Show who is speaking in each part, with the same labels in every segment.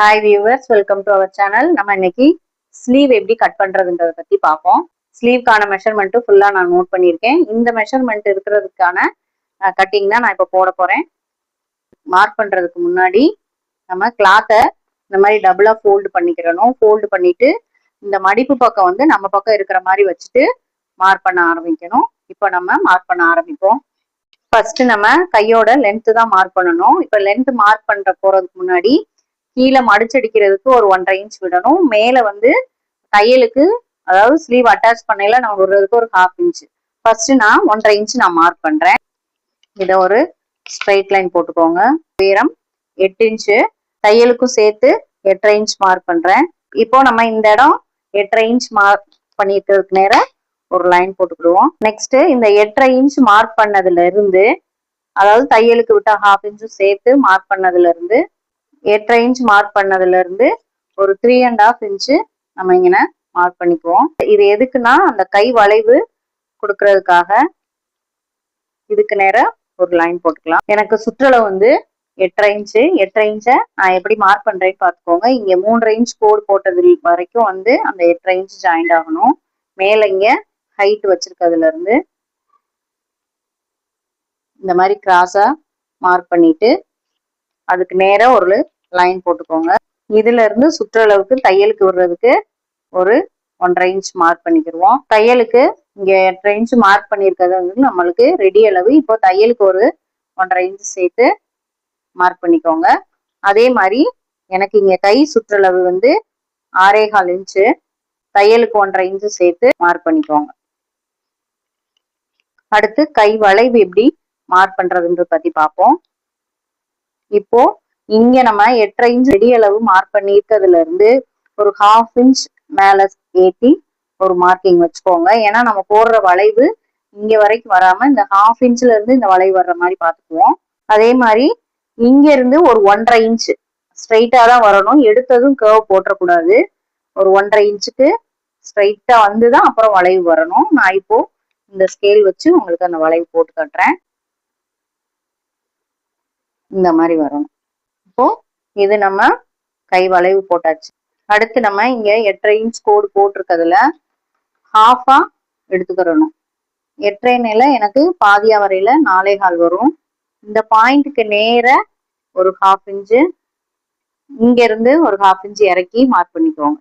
Speaker 1: Hi viewers, welcome to our channel. நம்ம இன்னைக்கு sleeve எப்படி கட் பண்றதுன்றத பத்தி பார்ப்போம். ஸ்லீவ்க்கான மெஷர்மெண்ட் ஃபுல்லா நான் நோட் பண்ணியிருக்கேன். இந்த மெஷர்மெண்ட் இருக்கிறதுக்கான கட்டிங் தான் நான் இப்போ போட போறேன். மார்க் பண்றதுக்கு முன்னாடி நம்ம கிளாத்தை இந்த மாதிரி டபுளா ஃபோல்டு பண்ணிக்கிறணும். ஃபோல்டு பண்ணிட்டு இந்த மடிப்பு பக்கம் வந்து நம்ம பக்கம் இருக்கிற மாதிரி வச்சுட்டு மார்க் பண்ண ஆரம்பிக்கணும். இப்போ நம்ம மார்க் பண்ண ஆரம்பிப்போம். ஃபர்ஸ்ட் நம்ம கையோட லென்த் தான் மார்க் பண்ணணும். இப்போ லென்த் மார்க் பண்ற போறதுக்கு முன்னாடி கீழே மடிச்சடிக்கிறதுக்கு ஒரு 1.5 இன்ச் விடணும். மேல வந்து தையலுக்கு அதாவது ஸ்லீவ் அட்டாச் பண்ணையில நம்ம விடுறதுக்கு ஒரு 1/2 இன்ச். ஃபர்ஸ்ட் நான் 1.5 இன்ச் நான் மார்க் பண்றேன். இதை ஒரு ஸ்ட்ரைட் லைன் போட்டுக்கோங்க. உயரம் 8 இன்ச்சு, தையலுக்கும் சேர்த்து 8.5 இன்ச் மார்க் பண்றேன். இப்போ நம்ம இந்த இடம் 8.5 இன்ச் மார்க் பண்ணிக்கிறதுக்கு நேரம் ஒரு லைன் போட்டுக்கிடுவோம். நெக்ஸ்ட் இந்த 8.5 இன்ச் மார்க் பண்ணதுல இருந்து, அதாவது தையலுக்கு விட்டா 1/2 இன்ச்சும் சேர்த்து மார்க் பண்ணதுல இருந்து 8.5 இன்ச் மார்க் பண்ணதுல இருந்து ஒரு 3.5 இன்ச்சு நம்ம இங்க மார்க் பண்ணிக்குவோம். இது எதுக்குன்னா அந்த கை வளைவு கொடுக்கறதுக்காக இதுக்கு நேரம் ஒரு லைன் போட்டுக்கலாம். எனக்கு சுற்றளவு வந்து 8.5 இன்ச்சு. 8.5 இன்ச்சை நான் எப்படி மார்க் பண்றேன்னு பார்த்துக்கோங்க. இங்க 3.5 இன்ச் கோடு போட்டது வரைக்கும் வந்து அந்த 8.5 இன்ச் ஜாயிண்ட் ஆகணும். மேல இங்க ஹைட் வச்சிருக்கிறதுல இருந்து இந்த மாதிரி கிராஸா மார்க் பண்ணிட்டு அதுக்கு நேரா ஒரு லைன் போட்டுக்கோங்க. இதுல இருந்து சுற்றளவுக்கு தையலுக்கு விடுறதுக்கு ஒரு 1.5 இன்ச் மார்க் பண்ணிக்கிடுவோம். தையலுக்கு இங்க 8.5 இன்ச் மார்க் பண்ணியிருக்கிறது வந்து நம்மளுக்கு ரெடி அளவு. இப்போ தையலுக்கு ஒரு 1.5 இன்ச் சேர்த்து மார்க் பண்ணிக்கோங்க. அதே மாதிரி எனக்கு இங்க கை சுற்றளவு வந்து 6.25 இன்ச்சு, தையலுக்கு 1.5 இன்ச்சு சேர்த்து மார்க் பண்ணிக்கோங்க. அடுத்து கை வளைவு எப்படி மார்க் பண்றதுன்ற பத்தி பார்ப்போம். இப்போ இங்க நம்ம 8.5 இன்ச் ரெடி அளவு மார்க் பண்ணி இருக்கிறதுல இருந்து ஒரு 1/2 இன்ச் மேல ஏற்றி ஒரு மார்க்கிங் வச்சுக்கோங்க. ஏன்னா நம்ம போடுற வளைவு இங்க வரைக்கும் வராம இந்த 1/2 இன்ச்ல இருந்து இந்த வளைவு வர்ற மாதிரி பார்த்துக்குவோம். அதே மாதிரி இங்க இருந்து ஒரு 1.5 இன்ச் ஸ்ட்ரைட்டா தான் வரணும். எடுத்ததும் கர்வ் போட்டக்கூடாது. ஒரு 1.5 இன்ச்சுக்கு ஸ்ட்ரைட்டா வந்துதான் அப்புறம் வளைவு வரணும். நான் இப்போ இந்த ஸ்கேல் வச்சு உங்களுக்கு அந்த வளைவு போட்டு காட்டுறேன். இந்த மாதிரி வரணும். இப்போ இது நம்ம கை வளைவு போட்டாச்சு. அடுத்து நம்ம இங்க 8.5 இன்ச் கோடு போட்டிருக்கிறதுல ஹாஃபா எடுத்துக்கிறணும். 8.5 எனக்கு பாதியா வரையில 4.25 வரும். இந்த பாயிண்ட்டுக்கு நேர ஒரு 1/2 இன்ச்சு, இங்க இருந்து ஒரு 1/2 இன்ச்சு இறக்கி மார்க் பண்ணிக்கோங்க.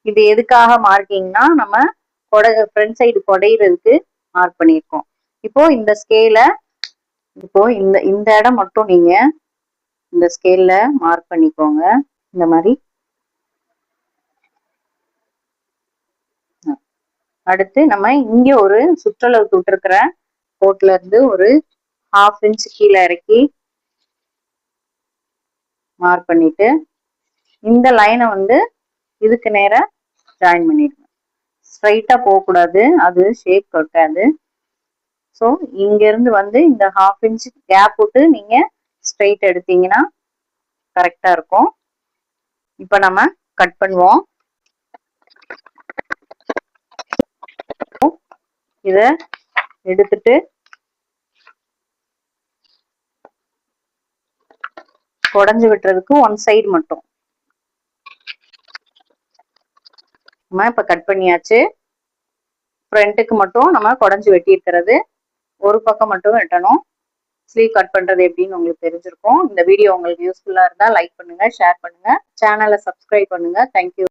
Speaker 1: இது எதுக்காக மார்க்கிங்னா நம்ம ஃப்ரண்ட் சைடு கொடையிறதுக்கு மார்க் பண்ணியிருக்கோம். இப்போ இந்த ஸ்கேல இப்போ இந்த இடம் மட்டும் நீங்க இந்த ஸ்கேல்ல மார்க் பண்ணிக்கோங்க. இந்த மாதிரி. அடுத்து நம்ம இங்க ஒரு சுற்றளவுக்கு விட்டுருக்கிற கோட்ல இருந்து ஒரு 1/2 இன்ச் கீழே இறக்கி மார்க் பண்ணிட்டு இந்த லைனை வந்து இதுக்கு நேரா ஜாயின் பண்ணிடுங்க. ஸ்ட்ரைட்டா போகக்கூடாது, அது ஷேப் கொடுக்காது. ஸோ இங்க இருந்து வந்து இந்த 1/2 இன்ச் கேப் விட்டு நீங்க ஸ்ட்ரைட் எடுத்தீங்கன்னா கரெக்டா இருக்கும். இப்ப நம்ம கட் பண்ணுவோம். இத எடுத்துட்டு குடஞ்சு விட்டுறதுக்கு ஒன் சைடு மட்டும் நம்ம இப்ப கட் பண்ணியாச்சு. ஃப்ரண்ட்டுக்கு மட்டும் நம்ம குடஞ்சு வெட்டி இருக்கிறது ஒரு பக்கம் மட்டும் வெட்டணும். ஸ்லீவ் கட் பண்றது எப்படின்னு உங்களுக்கு தெரிஞ்சிருக்கும். இந்த வீடியோ உங்களுக்கு யூஸ்ஃபுல்லா இருந்தா லைக் பண்ணுங்க, ஷேர் பண்ணுங்க, சேனலை சப்ஸ்கிரைப் பண்ணுங்க. தேங்க்யூ.